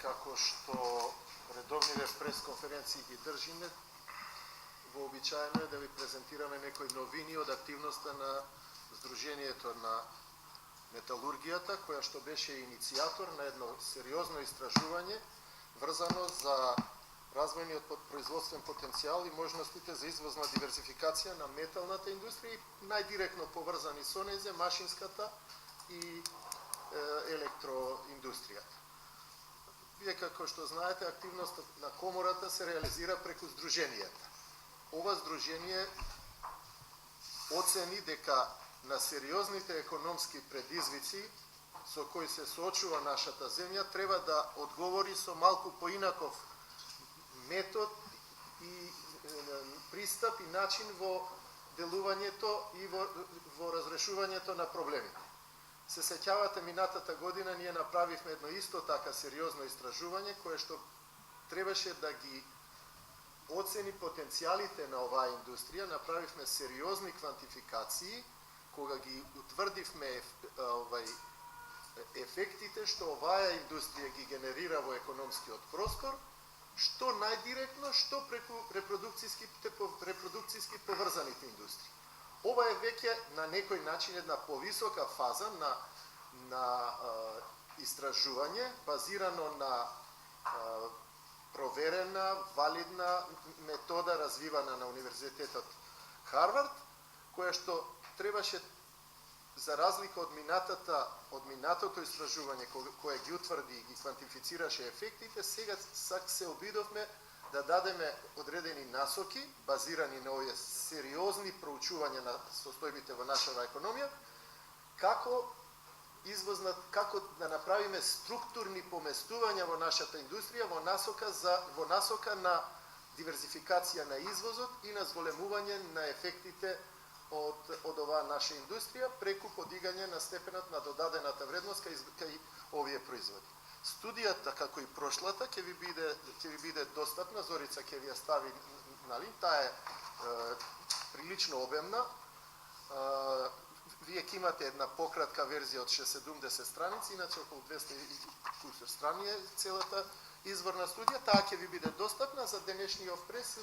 како што редовниве пресконференции ги држиме, вообичаено е да ви презентираме некои новини од активноста на Сдруженијето на металургијата, која што беше иницијатор на едно сериозно истражување врзано за развојниот производствен потенцијал и можностите за извозна диверсификација на металната индустрија и најдиректно поврзани со незе машинската и електроиндустријата. Вие како што знаете, активноста на комората се реализира преку Сдруженијата. Ова Сдружение оцени дека на сериозните економски предизвици со кои се соочува нашата земја треба да одговори со малку поинаков метод и пристап и начин во делувањето и во разрешувањето на проблемите. Се сеќавате, минатата година ние направивме едно исто така сериозно истражување кое што требаше да ги оцени потенцијалите на оваа индустрија, направивме сериозни квантификации кога ги утврдивме ефектите што оваа индустрија ги генерира во економскиот простор, што најдиректно, што преку репродукцијски поврзаните индустрии. Ова е веќе на некој начин една повисока фаза на истражување, базирано на проверена, валидна метода развивана на Универзитетот Харвард, која што требаше, за разлика од минатото истражување кое ги утврди и ги квантифицираше ефектите, сега се обидовме да дадеме одредени насоки, базирани на овие сериозни проучувања на состојбите во нашава економија, како да направиме структурни поместувања во нашата индустрија во насока на диверзификација на извозот и на зголемување на ефектите од оваа наша индустрија преку подигање на степенот на додадената вредност кај овие производи. Студијата, како и прошлата, ќе ви биде достапна, Зорица ќе ви ја стави на линк, таа е прилично обемна. Вие ќе имате една пократка верзија од 60-70 страници, иначе околу 200 страни е целата изворна студија. Таа ќе ви биде достапна. За денешниот прес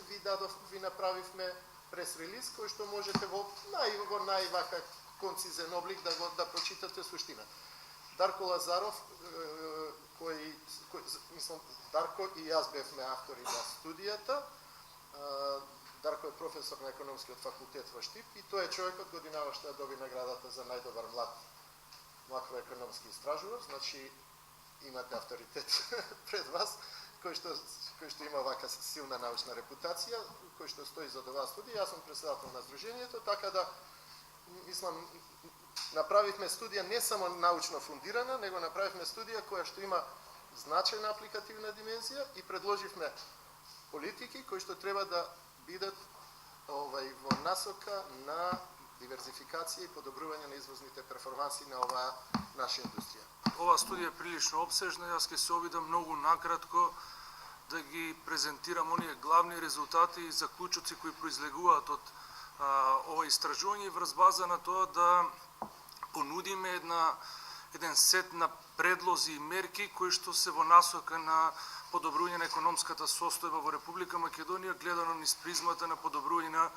ви направивме прес-релиз кој што можете во највака концизен облик да прочитате суштина. Дарко Лазаров, Дарко и јас бевме автори на студијата. Дарко е професор на економскиот факултет во Штип и тој е човекот годинава што ја доби наградата за најдобар млад макроекономски истражувач, значи имате авторитет пред вас, кој што има вака силна научна репутација, кој што стои за оваа студија. Јас сум председател на Сдруженијето, така да направивме студија не само научно фундирана, него направивме студија која што има значајна апликативна димензија и предложивме политики кои што треба да бидат во насока на диверзификација и подобрување на извозните перформанси на оваа наша индустрија. Ова студија е прилично опсежна, јас ќе се обидам многу накратко да ги презентирам оние главни резултати и заклучоци кои произлегуваат од ова истражување и врз база на тоа да понудиме еден сет на предлози и мерки кои што се во насока на подобрување на економската состојба во Република Македонија, гледано низ призмата на подобрување на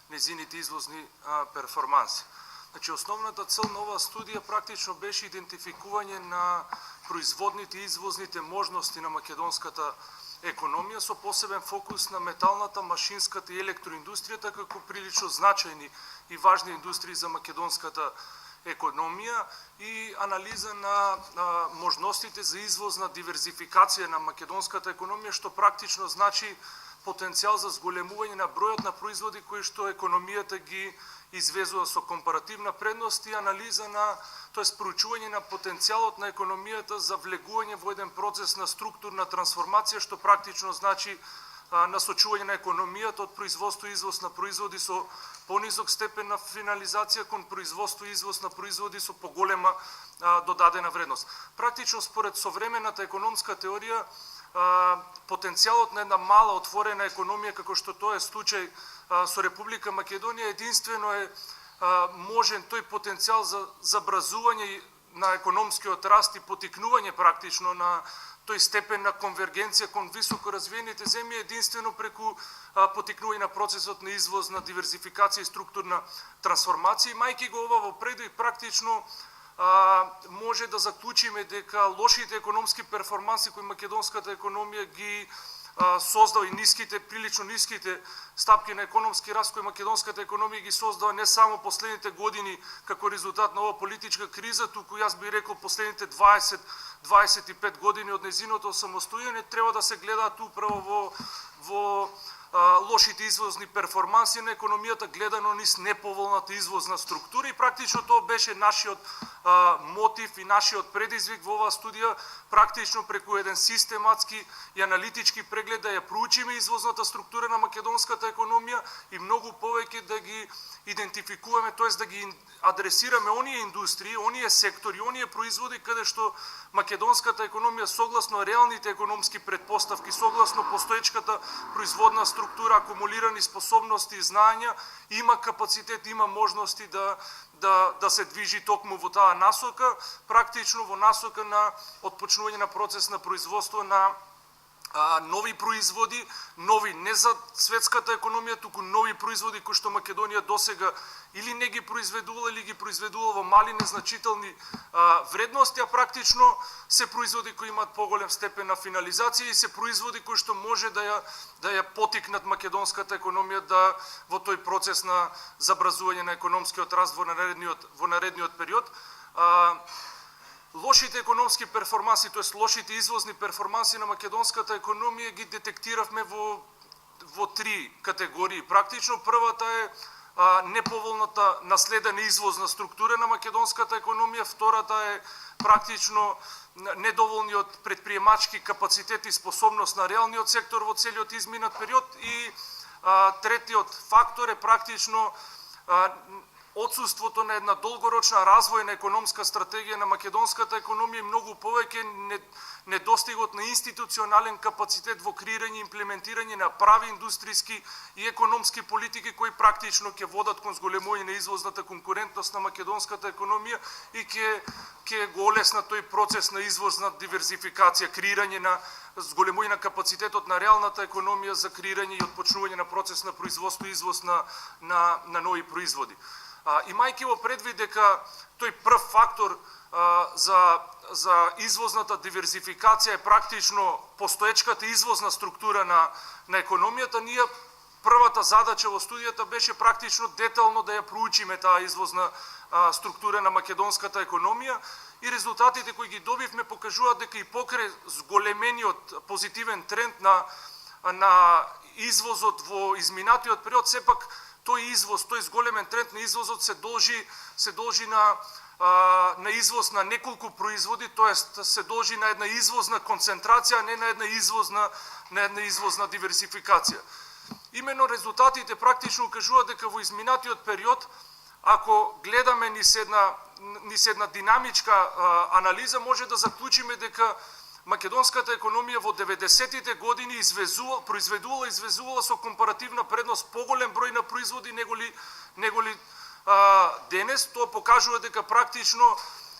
незините извозни перформанси. Значи, основната цел на оваа студија практично беше идентификување на производните и извозните можности на македонската економија со посебен фокус на металната, машинската и електроиндустријата како прилично значајни и важни индустрии за македонската економија и анализа на можностите за извозна диверзификација на македонската економија, што практично значи потенцијал за зголемување на бројот на производи кои што економијата ги извезува со компаративна предност и анализа проучување на потенцијалот на економијата за влегување во еден процес на структурна трансформација, што практично значи насочување на економијата од производство и извоз на производи со понизок степен на финализација кон производство и извоз на производи со поголема додадена вредност. Практично според современата економска теорија, потенцијалот на една мала отворена економија како што тоа е случај со Република Македонија единствено е можен тој потенцијал за забразување на економскиот раст и потикнување практично на тој степен на конвергенција кон високо развиените земји единствено преку потикнување на процесот на извоз, на диверзификација и структурна трансформација. Мајки го ова во предвид, практично може да заклучиме дека лошите економски перформанси кои македонската економија ги создава и прилично ниските стапки на економски раст кои македонската економија ги создава не само последните години како резултат на оваа политичка криза, туку јас би рекол последните 20-25 години од нејзиното самостојање, треба да се гледаат управо во лошите извозни перформанси на економијата гледано низ неповолната извозна структура, и практично тоа беше нашиот мотив и нашиот предизвик во оваа студија, практично преку еден систематски и аналитички преглед да ја проучиме извозната структура на македонската економија и многу повеќе да ги идентификуваме, тоест да ги адресираме оние индустрии, оние сектори, оние производи каде што македонската економија согласно реалните економски претпоставки, согласно постоечката производна структура, акумулирани способности и знаења, има капацитет, има можности да се движи токму во таа насока, практично во насока на отпочнување на процес на производство на нови производи, нови не за светската економија, туку нови производи кои што Македонија досега или не ги произведувала, или ги произведувала во мали незначителни вредности, а практично се производи кои имаат поголем степен на финализација и се производи кои што може да ја потикнат македонската економија во тој процес на забразување на економскиот раст во наредниот период. Лошите економски перформанси, тоест лошите извозни перформанси на македонската економија ги детектиравме во три категории. Практично првата е неповолната наследена извозна структура на македонската економија, втората е практично недоволниот претприемачки капацитет и способност на реалниот сектор во целиот изминат период, и третиот фактор е практично отсуството на една долгорочна развојна економска стратегија на македонската економија и многу повеќе недостигот на институционален капацитет во креирање и имплементирање на прави индустријски и економски политики кои практично ќе водат кон зголемување на извозната конкурентност на македонската економија и ќе го олеснат тој процес на извозна диверзификација, креирање на зголемување на капацитетот на реалната економија за креирање и отпочнување на процес на производство и извоз на нови производи. Имајќи во предвид дека тој прв фактор за извозната диверзификација е практично постоечката извозна структура на економијата, ние првата задача во студијата беше практично детално да ја проучиме таа извозна структура на македонската економија, и резултатите кои ги добивме покажуваат дека и покрај зголемениот позитивен тренд на извозот во изминатиот период, сепак тој извоз, тој зголемен тренд на извозот се должи на извоз на неколку производи, тоест се должи на една извозна концентрација, а не на една извозна диверсификација. Имено резултатите практично укажуваат дека во изминатиот период, ако гледаме низ една динамичка анализа, може да заклучиме дека македонската економија во 90-тите години произведувала со компаративна предност поголем број на производи неголи денес. Тоа покажува дека практично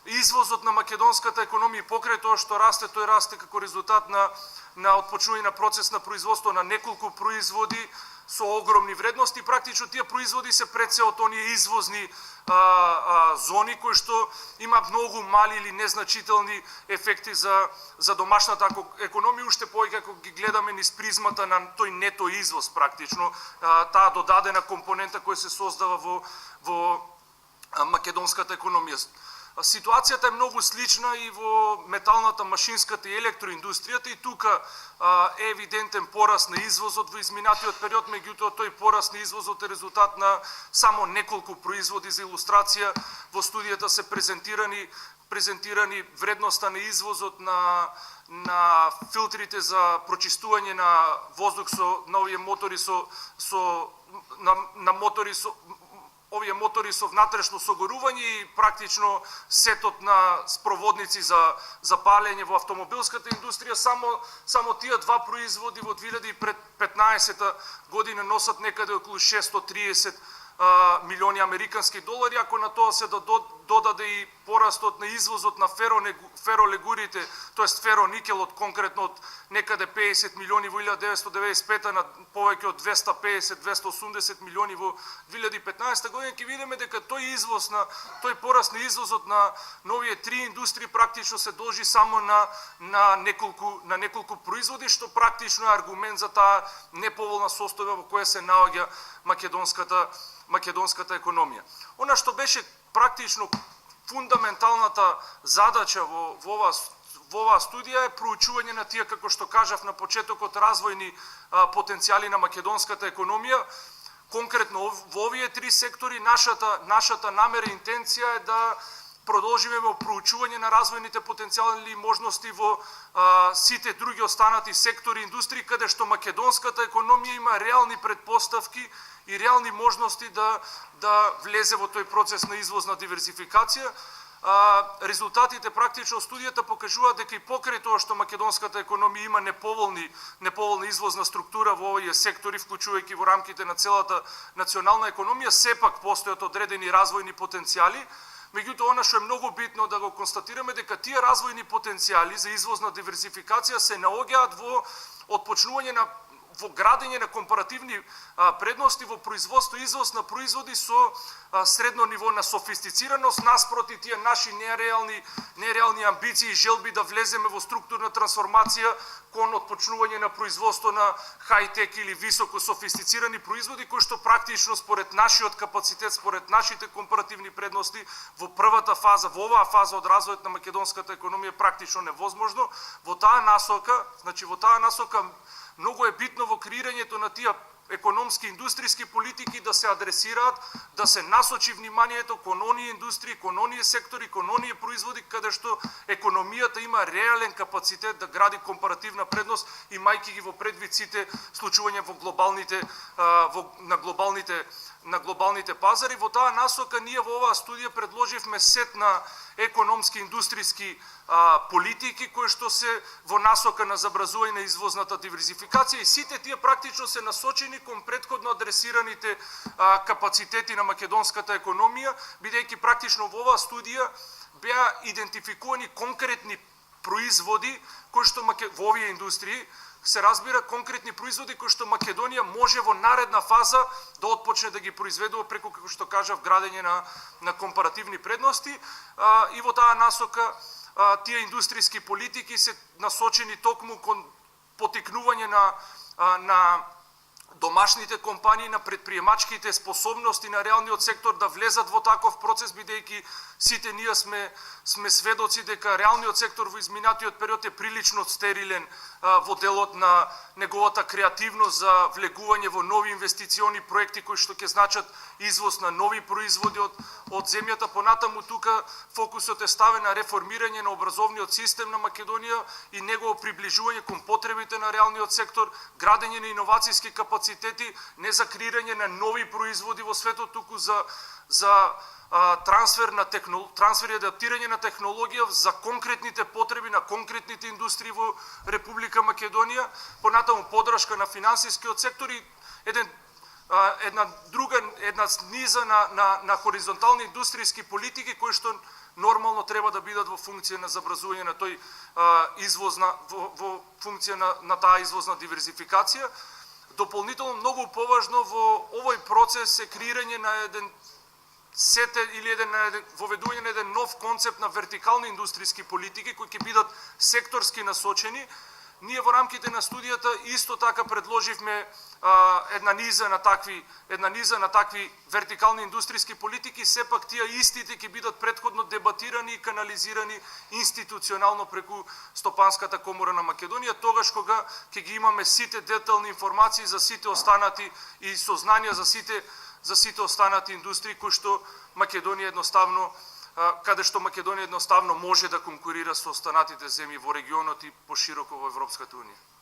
извозот на македонската економија покрај тоа што расте, тој расте како резултат на отпочнување на процес на производство на неколку производи со огромни вредности. Практично тие производи се пред се од оние извозни зони кои што има многу мали или незначителни ефекти за домашната економија, уште повеќе ако ги гледаме низ призмата на тој нето извоз, практично таа додадена компонента која се создава во македонската економија. Ситуацијата е многу слична и во металната, машинската и електроиндустријата, и тука е евидентен пораст на извозот во изминатиот период, меѓутоа тој пораст на извозот е резултат на само неколку производи. За илустрација во студијата се презентирани вредноста на извозот на филтрите за прочистување на воздух на овие мотори овие мотори со внатрешно согорување и практично сетот на спроводници за палење во автомобилската индустрија. Само тие два производи во 2015 година носат некаде околу 630 милиони американски долари. Ако на тоа се додаде и порастот на извозот на феролегурите, тоест фероникелот конкретно од некаде 50 милиони во 1995 на повеќе од 250-280 милиони во 2015 година, ќе видиме дека тој пораст на извозот на новие три индустрии практично се должи само на неколку производи, што практично е аргумент за таа неповолна состојба во која се наоѓа македонската економија. Она што беше практично фундаменталната задача во оваа студија е проучување на тие, како што кажав на почетокот, развојни потенцијали на македонската економија. Конкретно во овие три сектори нашата намера и интенција е да продолжиме во проучување на развојните потенцијали и можности во сите други останати сектори и индустрии, каде што македонската економија има реални предпоставки и реални можности да влезе во тој процес на извозна диверзификација. Резултатите практично студијата покажуваат дека и покрај тоа што македонската економија има неповолна извозна структура во овие сектори, вклучувајќи во рамките на целата национална економија, сепак постојат одредени развојни потенцијали. Меѓутоа, она што е многу битно да го констатираме, дека тие развојни потенцијали за извозна диверзификација се наоѓаат во градење на компаративни предности во производство и извоз на производи со средно ниво на софистицираност, наспроти тие наши нереални амбиции и желби да влеземе во структурна трансформација кон отпочнување на производство на хајтек или високо софистицирани производи, кои што практично според нашиот капацитет, според нашите компаративни предности во оваа фаза од развојот на македонската економија практично невозможно. Во таа насока многу е битно во креирањето на тие економски индустријски политики да се адресираат, да се насочи вниманието кон оние индустрии, кон оние сектори, кон оние производи каде што економијата има реален капацитет да гради компаративна предност, имајќи ги во предвид сите случувања на глобалните пазари. Во таа насока ние во оваа студија предложивме сет на економски индустријски политики кои што се во насока на забразување на извозната диверзификација, и сите тие практично се насочени кон претходно адресираните капацитети на македонската економија, бидејќи практично во оваа студија беа идентификувани конкретни производи кои што во овие индустрии се разбира конкретни производи кои што Македонија може во наредна фаза да отпочне да ги произведува преку, како што кажав, градење на компаративни предности, и во таа насока тие индустријски политики се насочени токму кон потикнување на домашните компании, на предприемачките способности на реалниот сектор да влезат во таков процес, бидејќи сите ние сме сведоци дека реалниот сектор во изминатиот период е прилично стерилен во делот на неговата креативност за влегување во нови инвестициони проекти кои што ќе значат извоз на нови производи од земјата. Понатаму тука фокусот е ставен на реформирање на образовниот систем на Македонија и негово приближување кон потребите на реалниот сектор, градење на иновацијски капацитети, не за креирање на нови производи во светот, туку за трансфер и адаптирање на технологија за конкретните потреби на конкретните индустрии во Република Македонија, понатаму подршка на финансискиот сектор и една низа на хоризонтални индустријски политики кои што нормално треба да бидат во функција на забразување на тој во функција на таа извозна диверзификација. Дополнително многу поважно во овој процес е креирање на еден воведување на еден нов концепт на вертикални индустријски политики кои ќе бидат секторски насочени. Ние во рамките на студијата исто така предложивме една низа на такви вертикални индустријски политики, сепак тие истите ќе бидат претходно дебатирани и канализирани институционално преку Стопанската комора на Македонија, тогаш кога ќе ги имаме сите детални информации за сите останати и сознанија за сите останати индустрии кои што Македонија едноставно може да конкурира со останатите земји во регионот и пошироко во Европската унија.